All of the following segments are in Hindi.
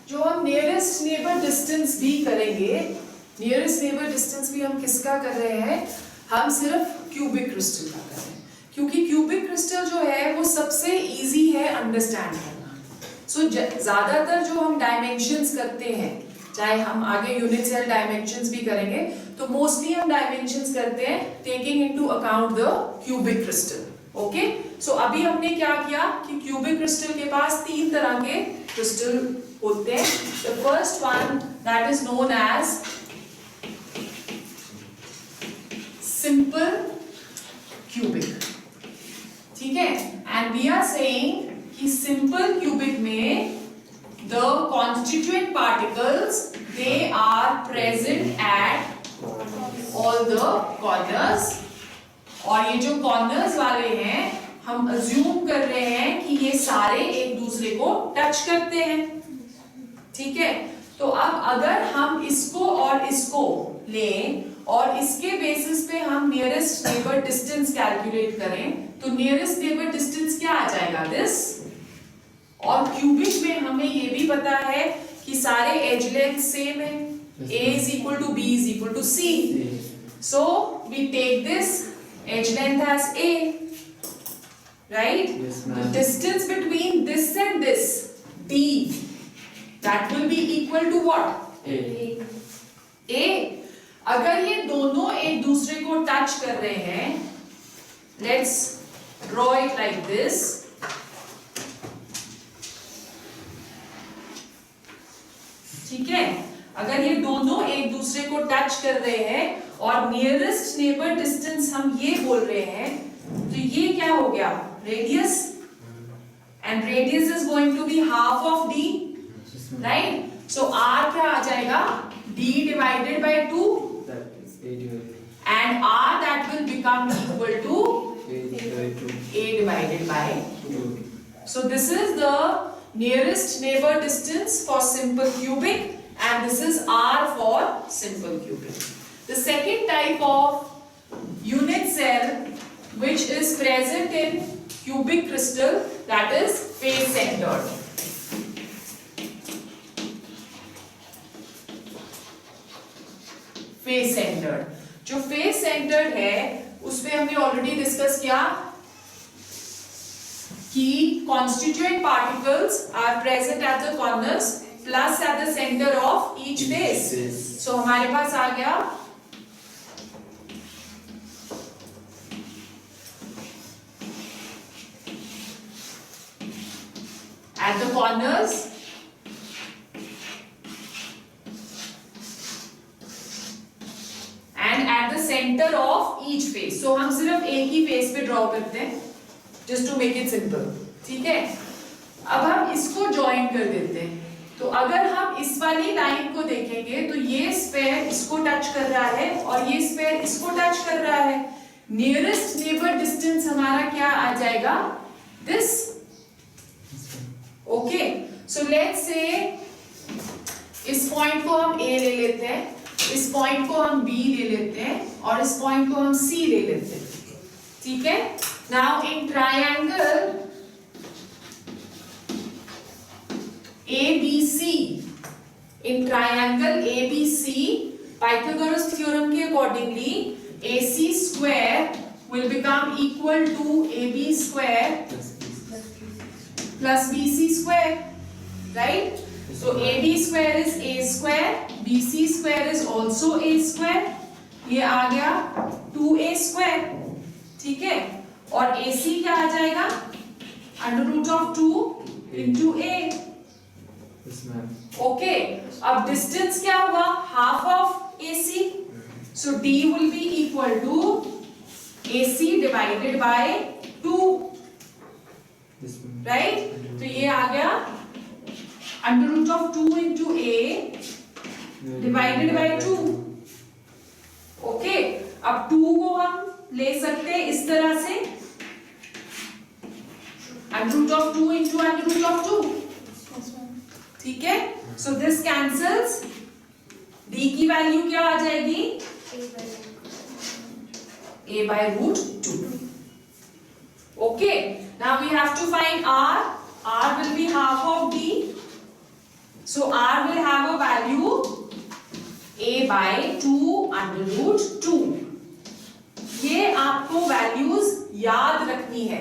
जो हम नियरेस्ट नेबर डिस्टेंस भी करेंगे, नियरेस्ट नेबर डिस्टेंस भी हम किसका कर रहे हैं, हम सिर्फ क्यूबिक क्रिस्टल का कर रहे हैं, क्योंकि क्यूबिक क्रिस्टल जो है वो सबसे इजी है अंडरस्टैंड करना। सो ज्यादातर जो हम डायमेंशंस करते हैं, चाहे हम आगे यूनिट सेल डायमेंशंस भी करेंगे, तो मोस्टली हम डायमेंशंस करते हैं taking into account the cubic crystal. Okay, so अभी हमने क्या किया कि क्यूबिक क्रिस्टल के पास 3 तरह के क्रिस्टल होते हैं। The first one that is known as simple cubic, ठीक है, एंड वी आर सेइंग कि सिंपल क्यूबिक में the constituent particles they are present at all the corners, और ये जो corners वाले हैं हम assume कर रहे हैं कि ये सारे एक दूसरे को टच करते हैं, ठीक है। तो अब अगर हम इसको और इसको लें और इसके बेसिस पे हम नियरेस्ट नेबर डिस्टेंस कैलकुलेट करें, तो नियरेस्ट नेबर डिस्टेंस क्या आ जाएगा, दिस। और क्यूबिक में हमें ये भी पता है कि सारे एज लेंथ सेम है, a is equal to b is equal to c, so we take this edge length as a, right? Yes, the distance between this and this, d, that will be equal to what, a। अगर ये दोनों एक दूसरे को टच कर रहे हैं, let's draw it like this, ठीक है। अगर ये दोनों एक दूसरे को टच कर रहे हैं और नियरेस्ट नेबर डिस्टेंस हम ये बोल रहे हैं, तो ये क्या हो गया, radius, and radius is going to be half of D, right. So r क्या आ जाएगा, d divided by 2, and r that will become equal to a divided by 2. So this is the nearest neighbor distance for simple cubic, and this is r for simple cubic. The second type of unit cell which is present in cubic crystal, that is face centered. face centered, जो face centered है उसमें हमने ऑलरेडी डिस्कस किया कि constituent particles are present at the corners plus at the center of each face. So हमारे पास आ गया at the corners and at the center of each face. So हम सिर्फ एक ही फेस पे ड्रॉ करते हैं just to make it simple, ठीक है। अब हम इसको ज्वाइन कर देते हैं, तो अगर हम इस वाली लाइन को देखेंगे तो ये स्फेयर इसको टच कर रहा है और ये स्फेयर इसको टच कर रहा है। नियरेस्ट नेबर डिस्टेंस हमारा क्या आ जाएगा, this. Okay, so let's say इस पॉइंट को हम A ले लेते हैं, इस पॉइंट को हम B ले लेते हैं और इस पॉइंट को हम C ले लेते हैं, ठीक है। Now in triangle ABC, in triangle ABC, Pythagoras theorem के accordingly AC square will become equal to AB square plus BC square, right? So AB square is A square, BC square is also A square, ये आ गया 2A square, ठीक है। और AC क्या आ जाएगा, under root of 2 into A। Okay, अब डिस्टेंस क्या हुआ, half of AC, so D will be equal to AC divided by 2, right? तो ये आ गया under root of 2 into A divided by 2। Okay, अब 2 को हम ले सकते हैं इस तरह से, under root of 2 into under root of 2, ठीक है। सो दिस कैंसल्स, D की वैल्यू क्या आ जाएगी, A by root 2। Okay, now we have to find R. R will be half of D. So R will have a value A by 2 under root 2. ये आपको वैल्यूज याद रखनी है.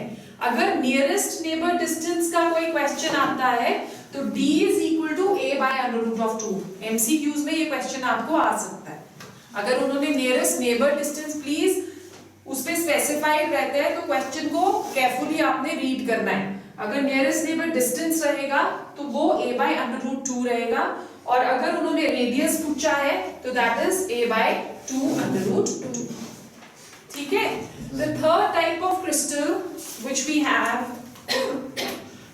अगर नियरेस्ट नेबर डिस्टेंस का कोई क्वेश्चन आता है तो D is equal to A by under root of 2. MCQs में ये क्वेश्चन आपको आ सकता है. अगर उन्होंने नियरेस्ट नेबर डिस्टेंस प्लीज उस पे स्पेसिफाइड रहता है तो क्वेश्चन को केयरफुली आपने रीड करना है. अगर नियरेस्ट नेबर डिस्टेंस रहेगा तो वो A by under root 2 रहेगा, और अगर उन्होंने रेडियस पूछा है तो that is A by 2 under root 2. ठीक है. The third type of crystal which we have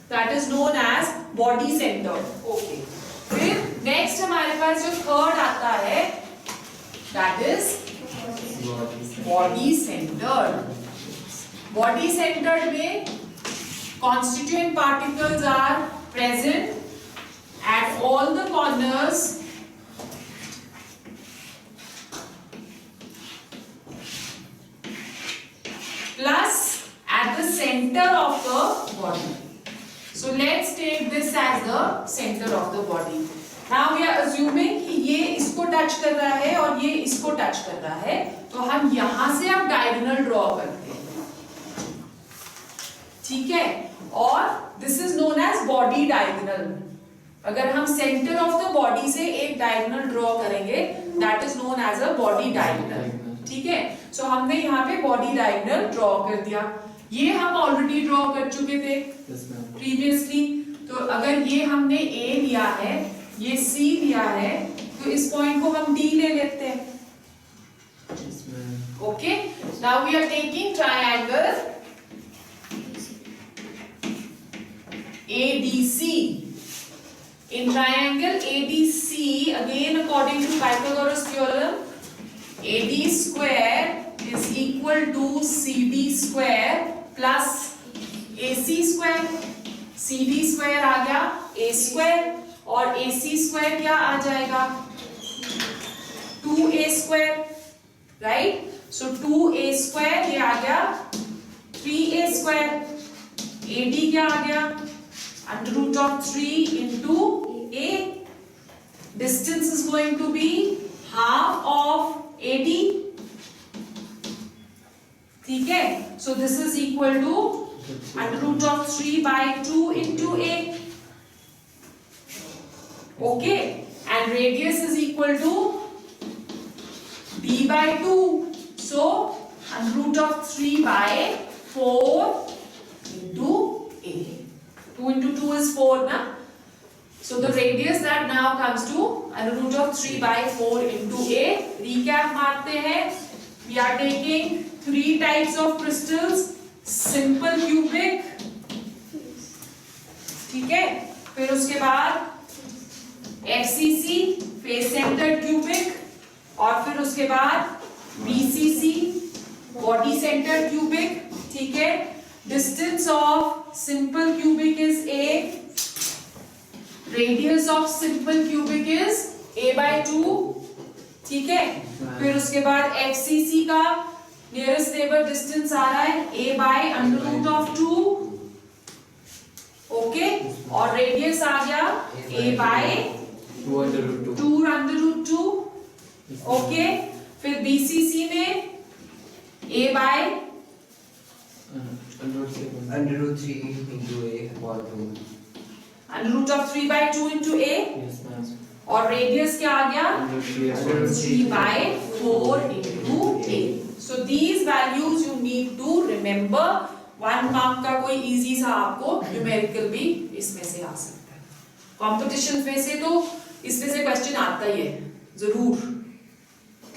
that is known as body centered. Okay. फिर next हमारे पास जो third आता है that is body centered. Body centered में constituent particles are present at all the corners plus at the center of the body. So let's take this as the center of the body. Now we are assuming कि ये इसको टच कर रहा है और ये इसको टच कर रहा है, तो हम यहां से अब डायगोनल ड्रॉ करते हैं. ठीक है. और this is known as body diagonal. अगर हम सेंटर ऑफ द बॉडी से एक डायगोनल ड्रॉ करेंगे that is known as a body diagonal. ठीक है. सो हमने यहाँ पे बॉडी डायगोनल ड्रॉ कर दिया. ये हम ऑलरेडी ड्रॉ कर चुके थे प्रीवियसली. तो अगर ये हमने A लिया है, ये C लिया है, तो इस पॉइंट को हम D ले लेते हैं. Okay. Now we are taking triangle ADC. In triangle ADC, again according to Pythagoras theorem, AD square is equal to CD square plus AC square. CD square आ गया A square और AC square क्या आ जाएगा 2A square, right? So 2A square ये आ गया 3A square. AD क्या आ गया under root of 3 into A. Distance is going to be half of AD. ठीक है. So this is equal to under root of 3 by 2 into A. Okay. And radius is equal to D by 2. So under root of 3 by 4 into A. 2 into 2 is 4, na? So the radius that now comes to under root of 3 by 4 into A. Recap मारते हैं. We are taking 3 types of crystals. Simple cubic. ठीक है. फिर उसके बाद FCC face centered cubic, और फिर उसके बाद BCC body centered cubic. ठीक है. Distance of simple cubic is A. Radius of simple cubic is A by 2. ठीक है. फिर उसके बाद FCC का nearest neighbor distance आ रहा है A by under root of 2. Okay. और radius आ गया A by 2 under root 2. Okay. फिर BCC में A by under root 3 into A or 2. under root of 3 by 2 into A. Yes, ma'am. और रेडियस क्या आ गया Under 3 by 4 into A. So these values you need to remember. 1 mark का कोई easy सा आपको numerical भी इसमें से आ सकता है. Competition में से तो इसमें से question आता ही है जरूर.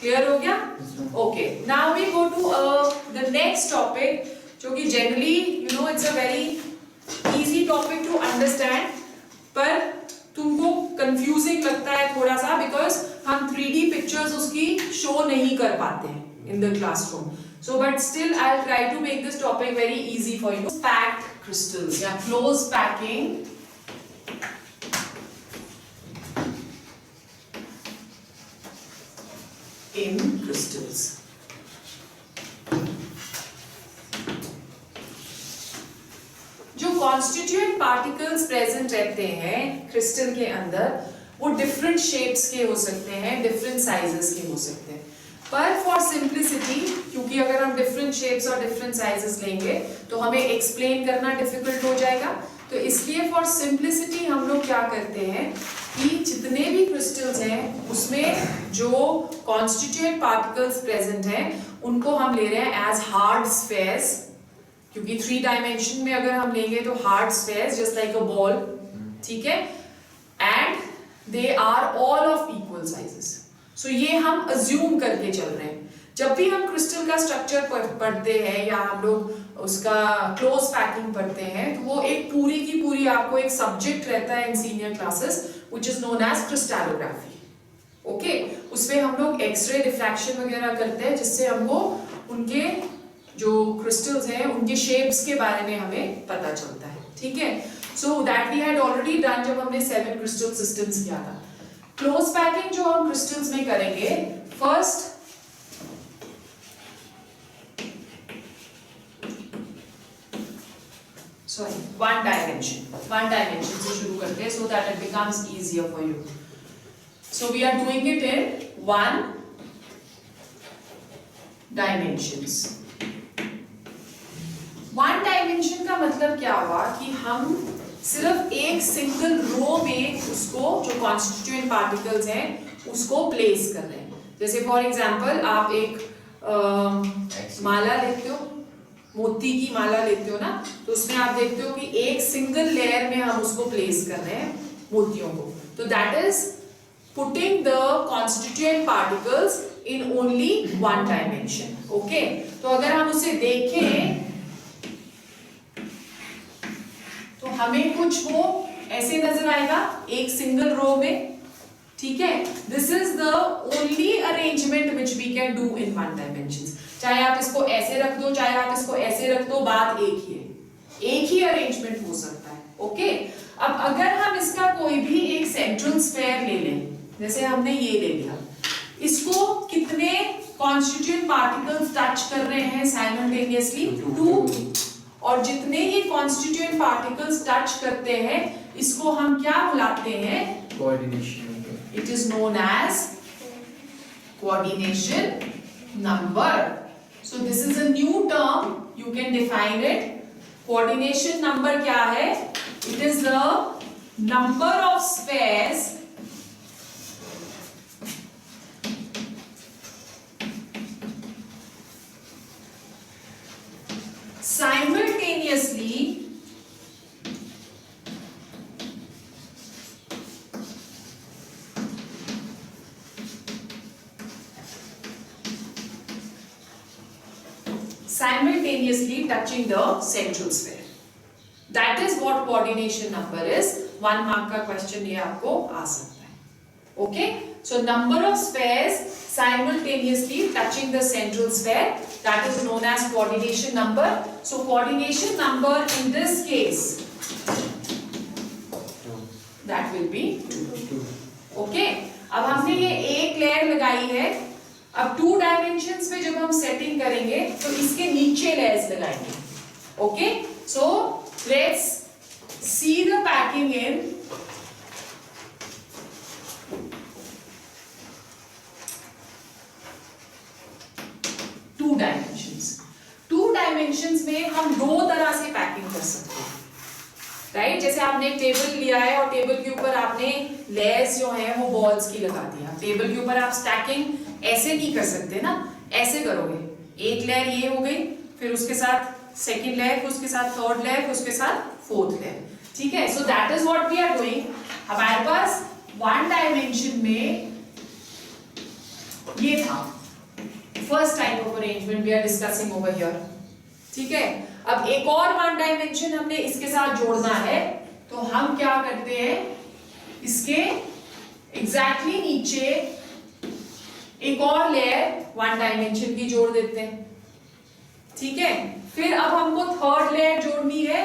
Clear हो गया? Okay. Now we go to the next topic, जो कि generally you know it's a very easy topic to understand, पर तुमको कंफ्यूजिंग लगता है थोड़ा सा बिकॉज हम 3D पिक्चर्स उसकी शो नहीं कर पाते हैं in the classroom. So but still I will try to make this topic very easy for you. Packed crystals या क्लोज पैकिंग इन क्रिस्टल्स. जो कॉन्स्टिट्यूएंट पार्टिकल्स प्रेजेंट रहते हैं क्रिस्टल के अंदर वो डिफरेंट शेप्स के हो सकते हैं, डिफरेंट साइजेस के हो सकते हैं, पर फॉर सिंप्लिसिटी, क्योंकि अगर हम डिफरेंट शेप्स और डिफरेंट साइजेस लेंगे तो हमें एक्सप्लेन करना डिफिकल्ट हो जाएगा, तो इसलिए फॉर सिंप्लिसिटी हम लोग क्या करते हैं कि जितने भी क्रिस्टल्स हैं उसमें जो कॉन्स्टिट्यूएंट पार्टिकल्स प्रेजेंट हैं उनको हम ले रहे हैं एज हार्ड स्फेयर्स, क्योंकि 3 डायमेंशन में अगर हम लेंगे तो hard spheres just like a ball, ठीक है, and they are all of equal sizes. So ये हम अज्यूम करके चल रहे हैं। जब भी हम क्रिस्टल का स्ट्रक्चर पढ़ते हैं या हम लोग उसका क्लोज पैकिंग पढ़ते हैं तो वो एक पूरी की पूरी आपको एक सब्जेक्ट रहता है in senior classes which is known as crystallography. Okay, उसमें हम लोग एक्सरे डिफ्रैक्शन वगैरह करते हैं जिससे हमको उनके जो क्रिस्टल्स हैं उनके शेप्स के बारे में हमें पता चलता है, ठीक है। So that we had already done जब हमने 7 क्रिस्टल सिस्टम्स किया था। क्लोज पैकिंग जो हम क्रिस्टल्स में करेंगे, फर्स्ट वन डायमेंशन से शुरू करते हैं so that it becomes easier for you. So we are doing it in 1 dimensions. 1 dimension का मतलब क्या हुआ कि हम सिर्फ एक सिंगल रो में उसको जो कॉन्स्टिट्यूएंट पार्टिकल्स हैं उसको प्लेस कर रहे हैं। जैसे फॉर एग्जांपल आप एक माला लेते हो, मोती की माला लेते हो ना, तो उसमें आप देखते हो कि एक सिंगल लेयर में हम उसको प्लेस कर रहे हैं मोतियों को, तो that is putting the constituent particles in only 1 dimension. Okay, तो अगर हम उसे देखें तो हमें कुछ वो ऐसे नजर आएगा एक सिंगल रो में, ठीक है। This is the only arrangement which we can do in 1 dimension. चाहे आप इसको ऐसे रख दो, चाहे आप इसको ऐसे रख दो, बात एक ही है, एक ही अरेंजमेंट हो सकता है। ओके, अब अगर हम इसका कोई भी एक सेंट्रल स्फेयर ले लें, जैसे हमने ये ले लिया, इसको कितने कॉन्स्टिट्यूएंट पार्टिकल्स टच कर रहे हैं साइमल्टेनियसली? 2, और जितने ही कॉन्स्टिट्यूएंट पार्टिकल्स टच करते हैं इसको हम क्या बुलाते हैं? Coordination. It is known as coordination number. So this is a new term, you can define it. Coordination number क्या है? It is the number of spheres simultaneously touching the central sphere. That is what coordination number is. 1 mark का question ये आपको आ सकता है। Okay, so number of spheres simultaneously touching the central sphere, that is known as coordination number. So coordination number in this case, that will be 2. Okay, अब हमने ये एक लेयर लगाई है, अब 2 डायमेंशंस में जब हम सेटिंग करेंगे तो इसके नीचे लेयर्स लगाएंगे। Okay, so let's see the packing in to dimensions में हम 2 तरह से पैकिंग कर सकते हैं, राइट। जैसे आपने एक टेबल लिया है और टेबल के ऊपर आपने लेयर्स जो है वो बॉल्स की लगा दिया। टेबल के ऊपर आप स्टैकिंग ऐसे नहीं कर सकते ना, ऐसे करोगे, एक लेयर ये हो गई, फिर उसके साथ सेकंड लेयर, फिर उसके साथ थर्ड लेयर, फिर उसके साथ फोर्थ लेयर, ठीक है। So that is what we are doing. हमारे पास 1 डायमेंशन में ये था first type of arrangement we are discussing over here, ठीक है। अब एक और 1 डायमेंशन हमने इसके साथ जोड़ना है, तो हम क्या करते हैं, इसके एग्जैक्टली नीचे एक और लेयर 1 डायमेंशन की जोड़ देते हैं, ठीक है। फिर अब हमको थर्ड लेयर जोड़नी है,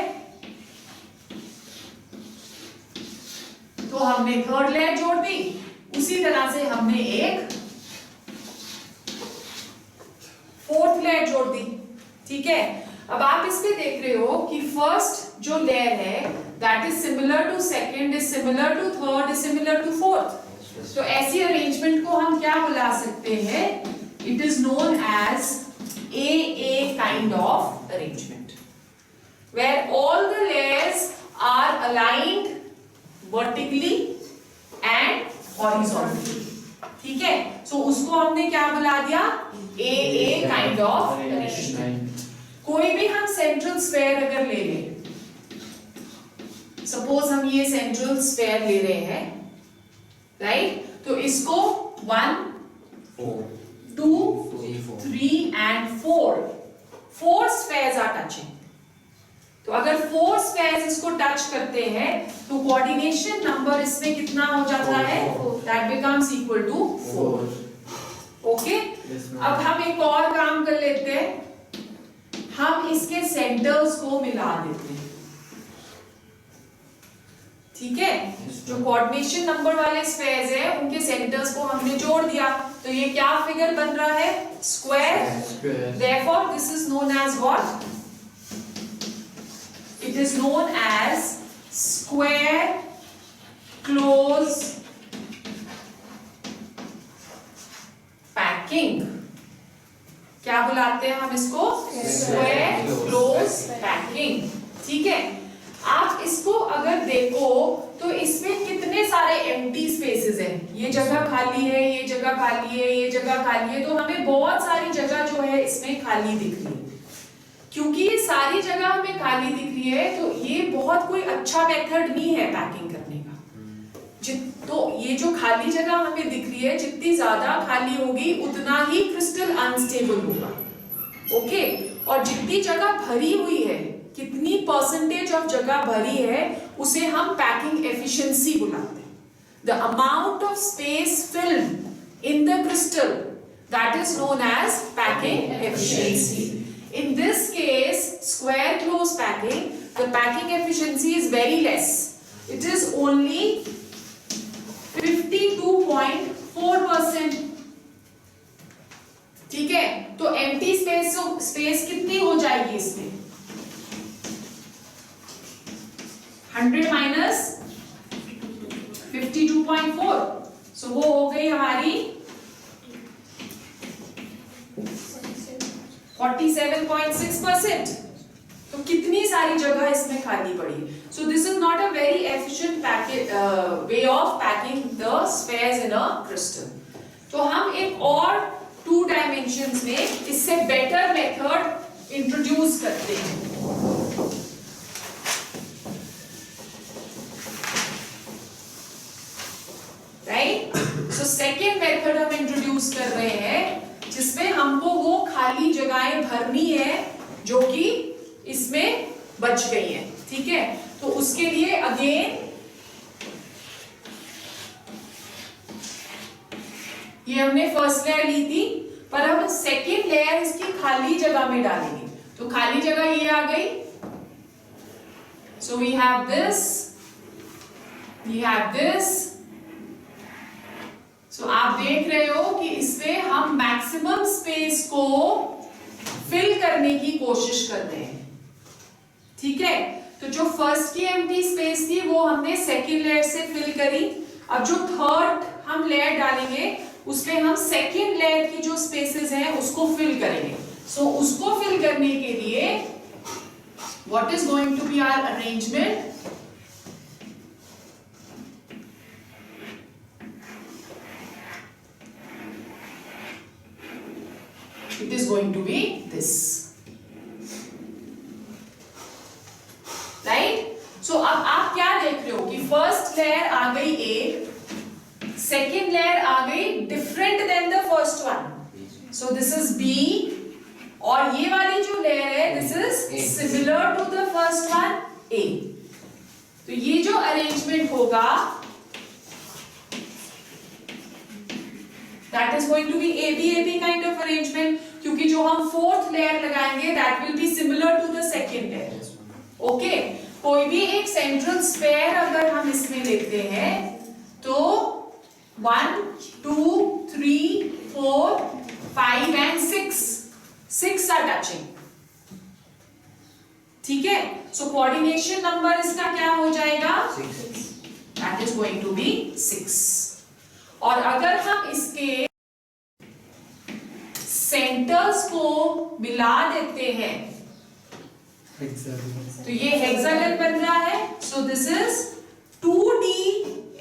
तो हमने थर्ड लेयर जोड़ दी, उसी तरह से हमने एक फोर्थ लेयर जोड़ दी, ठीक है। अब आप इसमें देख रहे हो कि फर्स्ट जो लेयर है that is similar to second, is similar to third, is similar to fourth. तो ऐसी अरेंजमेंट को हम क्या बुला सकते हैं? It is known as AA kind of arrangement, where all the layers are aligned vertically and horizontally. ठीक है? So उसको हमने क्या बुला दिया? AA kind of arrangement. कोई भी हम सेंट्रल स्फीयर अगर ले लें, सपोज हम ये सेंट्रल स्फीयर ले रहे हैं, राइट? तो इसको 1 2 3 and 4 स्फीयर्स आर टचिंग. तो अगर 4 स्फीयर्स इसको टच करते हैं तो कोऑर्डिनेशन नंबर इसमें कितना हो जाता है? That becomes equal to 4. Okay, अब हम एक और काम कर लेते हैं, हम इसके सेंटर्स को मिला देते हैं. ठीक है? जो कोऑर्डिनेशन नंबर वाले स्फीयर्स हैं उनके सेंटर्स को हमने जोड़ दिया, तो ये क्या फिगर बन रहा है? Square. Therefore this is known as what? It is known as square close packing. क्या बुलाते हैं हम इसको? Square close packing. ठीक है? आप इसको अगर देखो तो इसमें कितने सारे एम्प्टी स्पेसेस हैं. ये जगह खाली है, ये जगह खाली है, ये जगह खाली है, तो हमें बहुत सारी जगह जो है इसमें खाली दिख रही है. क्योंकि ये सारी जगह हमें खाली दिख रही है तो ये बहुत कोई अच्छा मेथड नहीं है पैकिंग करने का. तो ये जो खाली जगह हमें दिख रही है, जितनी ज्यादा खाली होगी उतना ही क्रिस्टल अनस्टेबल होगा. ओके, और जितनी जगह भरी हुई है, कितनी परसेंटेज ऑफ जगह भरी है, उसे हम पैकिंग एफिशिएंसी बुलाते हैं. The amount of space filled in the crystal, that is known as packing efficiency. In this case, square close packing, the packing efficiency is very less. It is only 52.4%. ठीक है? तो empty space कितनी हो जाएगी इसमें? 100 minus 52.4. So वो हो गई हमारी 47.6%. तो कितनी सारी जगह इसमें खाली पड़ी. So this is not a very efficient way of packing the spheres in a crystal. तो हम एक और 2 dimensions में इससे better method introduce करते हैं. Right? So second method हम introduce कर रहे हैं जिसमें हमको वो खाली जगहें भरनी है जो कि इसमें बच गई है. ठीक है? तो उसके लिए अगेन ये हमने फर्स्ट लेयर ली थी, पर हम सेकेंड लेयर इसकी खाली जगह में डालेंगे. तो खाली जगह ये आ गई. So we have this, we have this. तो आप देख रहे हो कि इसमें हम मैक्सिमम स्पेस को फिल करने की कोशिश करते हैं. ठीक है? तो जो फर्स्ट की एम्प्टी स्पेस थी वो हमने सेकेंड लेयर से फिल करी. अब जो थर्ड हम लेयर डालेंगे उसमें हम सेकेंड लेयर की जो स्पेसेस हैं उसको फिल करेंगे. सो उसको फिल करने के लिए what is going to be our arrangement? It is going to be this, right? So अब आप क्या देख रहे हो कि फर्स्ट लेयर आ गई एक, सेकेंड लेयर आ गई different than the first one. So this is B, और ये वाली जो लेयर है this is similar to the first one A. तो ये जो अरेंजमेंट होगा that is going to be AB kind of arrangement, क्योंकि जो हम फोर्थ लेयर लगाएंगे that will be similar to the second layer. Okay, कोई भी एक सेंट्रल स्फीयर अगर हम इसमें लेते हैं तो 1 2 3 4 5 and 6 are touching. ठीक है, सो कोऑर्डिनेशन नंबर इसका क्या हो जाएगा, 6. That is going to be 6. और अगर हम इसके सेंटर्स को मिला देते हैं तो ये हेक्सागन बन रहा है. सो this is 2D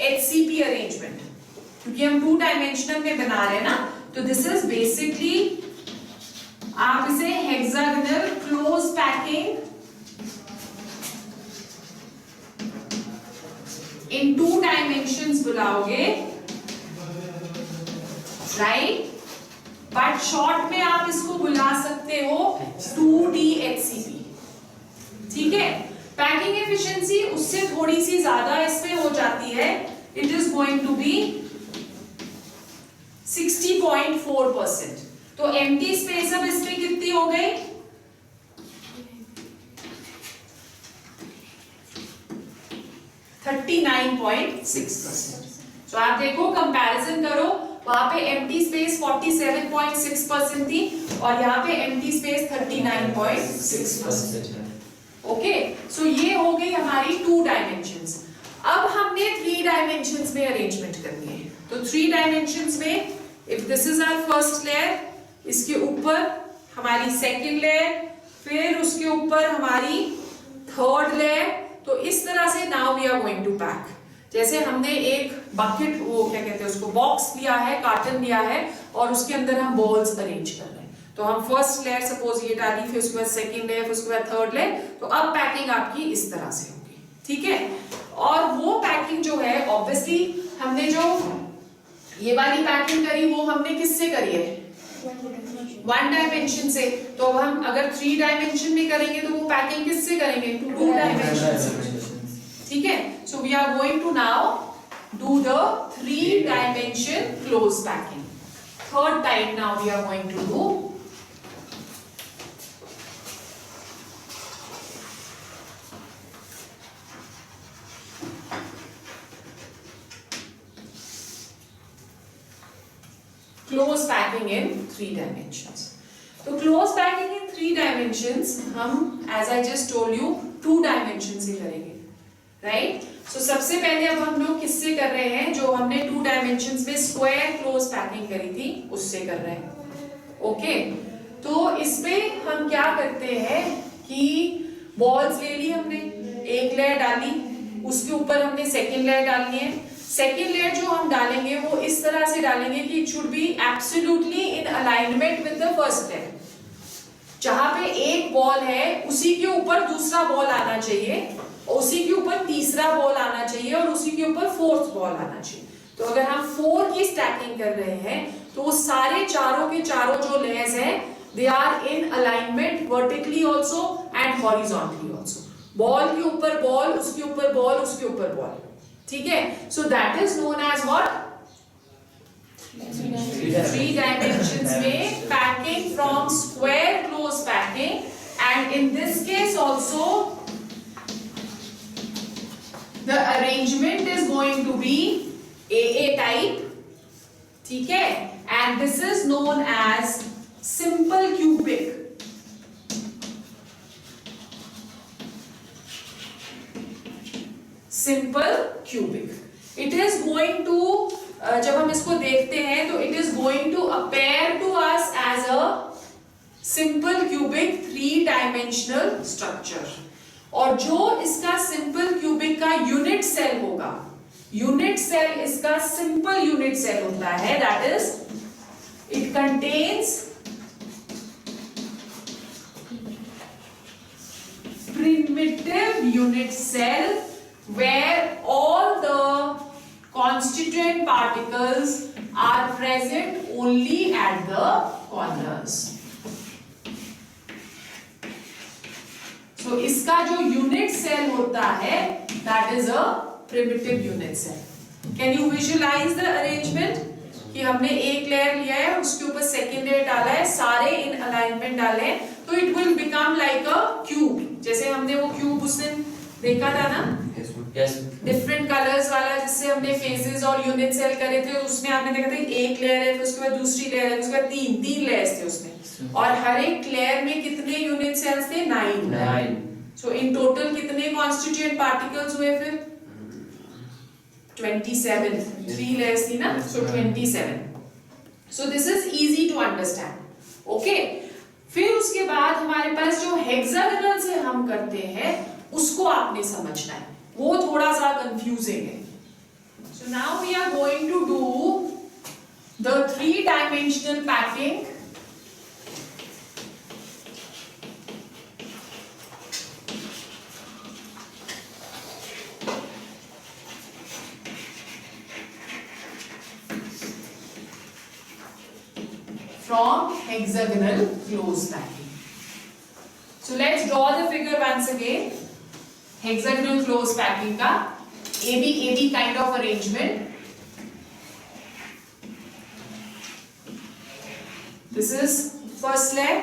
HCP arrangement, क्योंकि हम 2 डायमेंशनल में बना रहे हैं ना. तो दिस इज बेसिकली आप इसे hexagonal close packing in 2 dimensions बुलाओगे, राइट. बट शॉर्ट में आप इसको बुला सकते हो 2D HCP. ठीक है, पैकिंग एफिशिएंसी उससे थोड़ी सी ज्यादा इसमें हो जाती है. It is going to be 60.4%. तो एम्प्टी स्पेस अब इसमें कितनी हो गई, 39.6%. तो आप देखो, कंपैरिजन करो, वहां पे एम्प्टी स्पेस 47.6% थी और यहाँ पे एम्प्टी स्पेस 39.6%. ओके, सो ये हो गई हमारी 2 डायमेंशंस. अब हमने 3 डायमेंशंस में अरेंजमेंट करनी है. तो 3 डायमेंशंस में if this is our first layer, इसके ऊपर हमारी सेकंड लेयर, फिर उसके ऊपर हमारी थर्ड लेयर. तो इस तरह से now we are going to pack. जैसे हमने एक बकेट, वो क्या कहते हैं उसको, बॉक्स लिया है, कार्टन लिया है और उसके अंदर हम बॉल्स अरेंज कर रहे हैं. तो हम फर्स्ट लेयर सपोज ये डाली, फिर उसके बाद सेकंड लेयर, फिर उसके बाद थर्ड लेयर. तो अब पैकिंग आपकी इस तरह से होगी. ठीक है, और वो पैकिंग जो है ऑब्वियसली हमने जो ये वाली पैकिंग करी वो हमने किससे करी है, 1 डायमेंशन से. तो अब हम अगर 3 डायमेंशन में करेंगे तो वो पैकिंग किससे करेंगे, 2 डायमेंशन से. ठीक है, so we are going to now do the 3 dimension close packing. Third type now we are going to do. Close packing in 3 dimensions. तो close packing in 3 dimensions हम as I just told you 2 dimensions से करेंगे, right? So सबसे पहले अब हम लोग किससे कर रहे हैं, जो हमने 2 dimensions में square close packing करी थी उससे कर रहे हैं. Okay? तो इसमें हम क्या करते हैं कि balls ले ली हमने, एक लेयर डाली, उसके ऊपर हमने सेकेंड लेयर डालनी है. सेकेंड लेयर जो हम डालेंगे वो इस तरह से डालेंगे कि it should be absolutely in alignment with the first layer. जहां पे एक बॉल है उसी के ऊपर दूसरा बॉल आना चाहिए, और उसी के ऊपर तीसरा बॉल आना चाहिए, और उसी के ऊपर फोर्थ बॉल आना चाहिए. तो अगर हम 4 की स्टैकिंग कर रहे हैं तो सारे चारों के चारों जो लेयर्स हैं they are in alignment vertically also and horizontally also. Ball के ऊपर बॉल, उसके ऊपर बॉल, उसके ऊपर बॉल. ठीक है, so that is known as what, 3 dimensions में packing from square close packing. And in this case also the arrangement is going to be AA type. ठीक है, and this is known as simple cubic. Simple cubic. It is going to, जब हम इसको देखते हैं तो it is going to appear to us as a simple cubic 3 dimensional structure. और जो इसका सिंपल क्यूबिक का यूनिट सेल होगा, यूनिट सेल इसका सिंपल यूनिट सेल होता है, that is it contains primitive unit cell where all the constituent particles are present only at the corners. So इसका जो unit cell होता है that is a primitive unit cell. Can you visualize the arrangement? कि हमने एक लेयर लिया है, उसके ऊपर सेकेंड लेयर डाला है, सारे इन अलाइनमेंट डाले हैं, तो it will become like a cube. जैसे हमने वो क्यूब उस दिन देखा था ना, डिफरेंट कलर्स वाला, जिससे हमने फेजेस और यूनिट सेल करे थे. उसमें आपने देखा था एक लेयर है, फिर उसके बाद दूसरी लेयर है, उसके बाद तीन लेयर्स थे उसमें, और हर एक लेयर में कितने यूनिट सेल्स थे, 9. सो इन टोटल कितने कॉन्स्टिट्यूएंट पार्टिकल्स हुए फिर 27, 3 लेयर्स थी ना, so 27. So this is easy to understand. Okay, फिर उसके बाद हमारे पास जो हेक्सागोनल से हम करते हैं उसको आपने समझना है, वो थोड़ा सा कंफ्यूजिंग है. So now we are going to do the 3-dimensional packing. From hexagonal close packing. So let's draw the figure once again. Hexagonal close packing का AB kind of arrangement. This is first layer.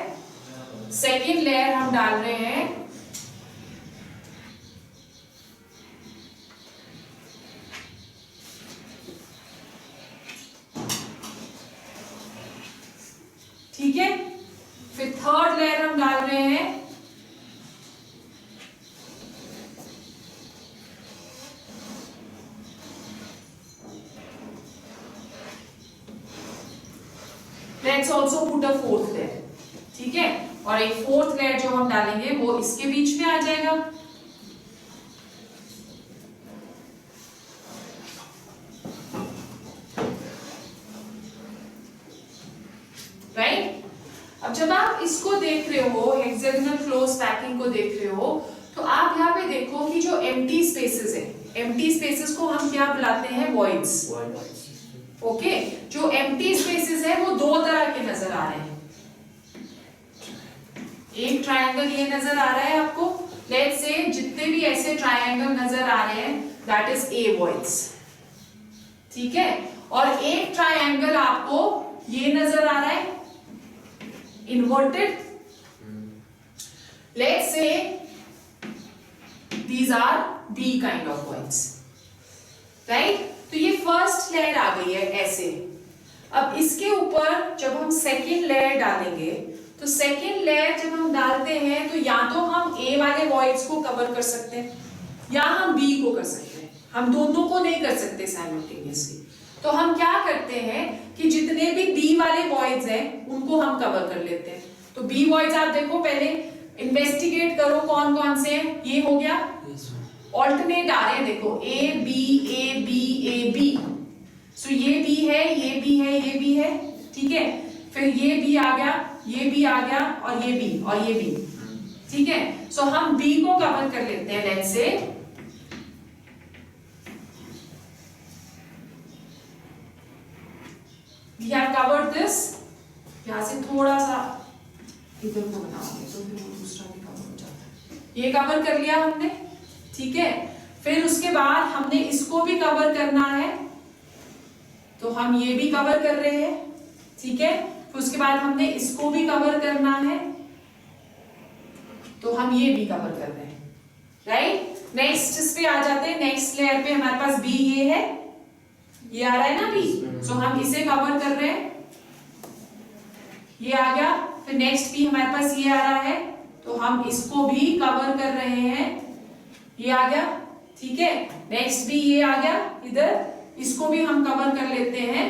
Second layer हम डाल रहे हैं ठीक है. फिर थर्ड लेयर हम डाल रहे हैं let's also put a fourth layer. ठीक है, और एक फोर्थ लेयर जो हम डालेंगे वो इसके बीच में आ जाएगा. राइट. अब जब आप इसको देख रहे हो, हेक्सागोनल क्लोज पैकिंग को देख रहे हो, तो आप यहाँ पे देखो कि जो एम्प्टी स्पेसेस है, एम्प्टी स्पेसेस को हम क्या बुलाते हैं, वॉइड्स. ओके, जो एम्प्टी स्पेसेस है वो दो तरह के नजर आ रहे हैं. एक ट्रायंगल ये नजर आ रहा है आपको, लेट्स से जितने भी ऐसे ट्रायंगल नजर आ रहे हैं दैट इज ए वॉइड्स. ठीक है, और एक ट्रायंगल आपको ये नजर आ रहा है inverted. Let's say these are B kind of voids, right? तो ये फर्स्ट लेयर आ गई है ऐसे. अब इसके ऊपर जब हम सेकेंड लेयर डालेंगे, तो सेकेंड लेयर जब हम डालते हैं तो या तो हम A वाले voids को कवर कर सकते हैं या हम B को कर सकते हैं. हम दोनों को नहीं कर सकते साइमल्टेनियसली. तो हम क्या करते हैं कि जितने भी B वाले वॉइड्स हैं उनको हम कवर कर लेते हैं. तो B वॉइड्स आप देखो, पहले इन्वेस्टिगेट करो कौन कौन से हैं. ये हो गया, ऑल्टरनेट आ रहे हैं देखो, A B A B A B. सो ये B है, ये B है, ये B है. ठीक है, फिर ये B आ गया, ये B आ गया, और ये B और ये B. ठीक है, सो हम B को कवर कर लेते हैं. Let's say we have covered this. यहाँ से थोड़ा सा इधर को बनाओगे तो फिर वो दूसरा भी कवर हो जाता है. ये कवर कर लिया हमने. ठीक है, फिर उसके बाद हमने इसको भी कवर करना है, तो हम ये भी कवर कर रहे हैं. ठीक है, फिर उसके बाद हमने इसको भी कवर करना है, तो हम ये भी कवर कर रहे हैं. राइट. नेक्स्ट इस पे आ जाते हैं. नेक्स्ट लेयर पे हमारे पास B ये है, ये आ रहा है ना B. सो हम इसे कवर कर रहे हैं, ये आ गया. फिर नेक्स्ट भी हमारे पास ये आ रहा है, तो हम इसको भी कवर कर रहे हैं, ये आ गया. ठीक है, नेक्स्ट भी ये आ गया इधर, इसको भी हम कवर कर लेते हैं.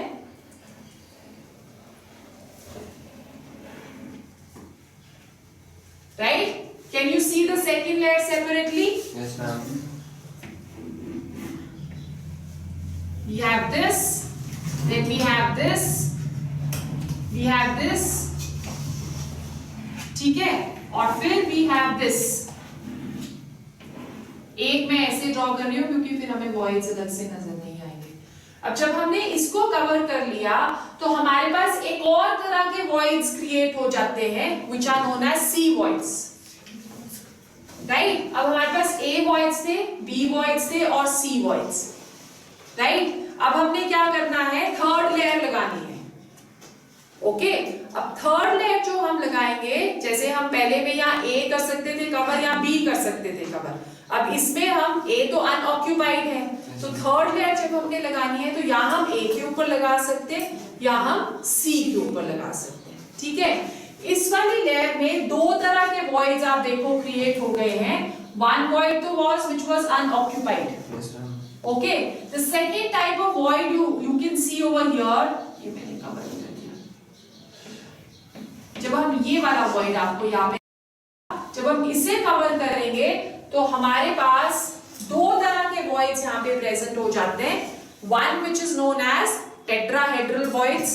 Right. Can you see the second layer separately? Yes, ma'am. We have this, then we have this, we have this. ठीक है, और फिर we have this. एक मैं ऐसे ड्रॉ कर रही हूं क्योंकि फिर हमें वॉइड्स अलग से नजर नहीं आएंगे. अब जब हमने इसको कवर कर लिया तो हमारे पास एक और तरह के वॉइड्स क्रिएट हो जाते हैं which are known as C voids. Right. अब हमारे पास A voids थे, B voids थे और C voids. राइट. अब हमने क्या करना है, थर्ड लेयर लगानी है. ओके, अब थर्ड लेयर जो हम लगाएंगे, जैसे हम पहले में यहाँ A कर सकते थे कवर या B कर सकते थे कवर, अब इसमें हम A तो अनऑक्यूपाइड है, तो थर्ड लेयर जब हमने लगानी है तो या हम A के ऊपर लगा सकते हैं या हम C के ऊपर लगा सकते हैं. ठीक है, इस वाली लेयर में दो तरह के वॉइड्स आप देखो क्रिएट हो गए हैं. One void तो was which was unoccupied. Yes, ma'am. Okay. The second type of void you can see over here. ये मैंने कवर कर दिया. जब हम ये वाला void आपको यहाँ पे, जब हम इसे कवर करेंगे तो हमारे पास दो तरह के voids यहाँ पे प्रेजेंट हो जाते हैं. One which is known as tetrahedral voids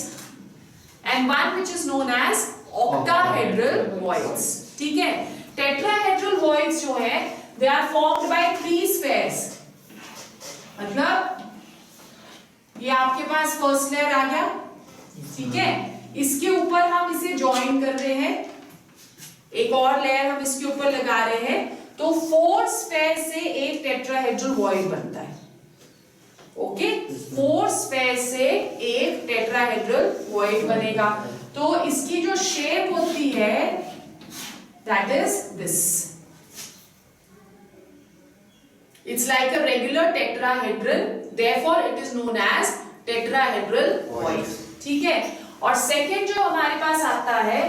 and one which is known as octahedral voids. ठीक है. टेट्राहेड्रल वॉइड्स जो है they are formed by 3 spheres. मतलब ये आपके पास फर्स्ट लेयर आ गया. ठीक है. इसके ऊपर हम इसे ज्वाइन कर रहे हैं, एक और लेयर हम इसके ऊपर लगा रहे हैं, तो 4 स्फेयर से एक टेट्राहेड्रल वॉइड बनता है. ओके. 4 स्फेयर से एक टेट्राहेड्रल वॉइड बनेगा. तो इसकी जो शेप होती है that is this. It's like a regular tetrahedral, therefore it is known as tetrahedral void. ठीक है. और सेकेंड जो हमारे पास आता है,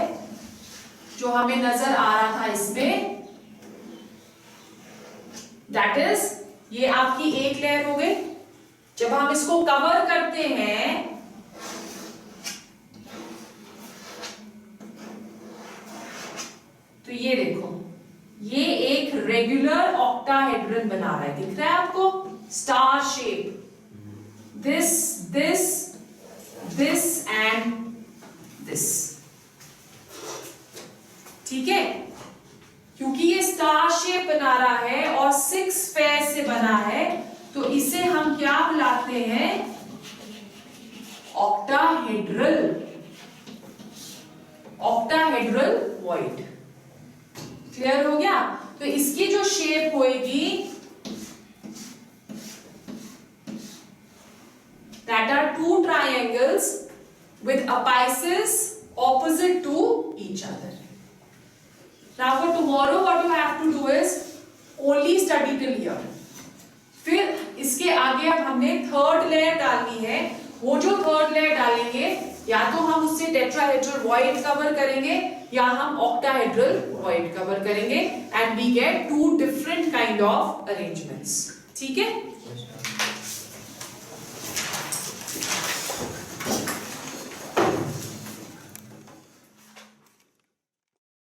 जो हमें नजर आ रहा था इसमें, that is ये आपकी एक लेयर हो गई. जब हम इसको कवर करते हैं तो ये देखो, ये एक रेगुलर ऑक्टाहेड्रन बना रहा है. दिख रहा है आपको? Star shape. This this this and this. ठीक है. क्योंकि ये स्टार शेप बना रहा है और 6 स्फेयर से बना है, तो इसे हम क्या बुलाते हैं? Octahedral void. क्लियर हो गया? तो इसकी जो शेप होएगी, that are 2 triangles with apices opposite to each other. Now for tomorrow what you have to do is only study till here. फिर इसके आगे अब हमने थर्ड लेयर डालनी है. वो जो थर्ड लेयर डालेंगे, या तो हम उससे टेट्राहेड्रल वॉइड कवर करेंगे या हम ऑक्टाहेड्रल वॉइड कवर करेंगे, and we get 2 different kind of arrangements. ठीक है.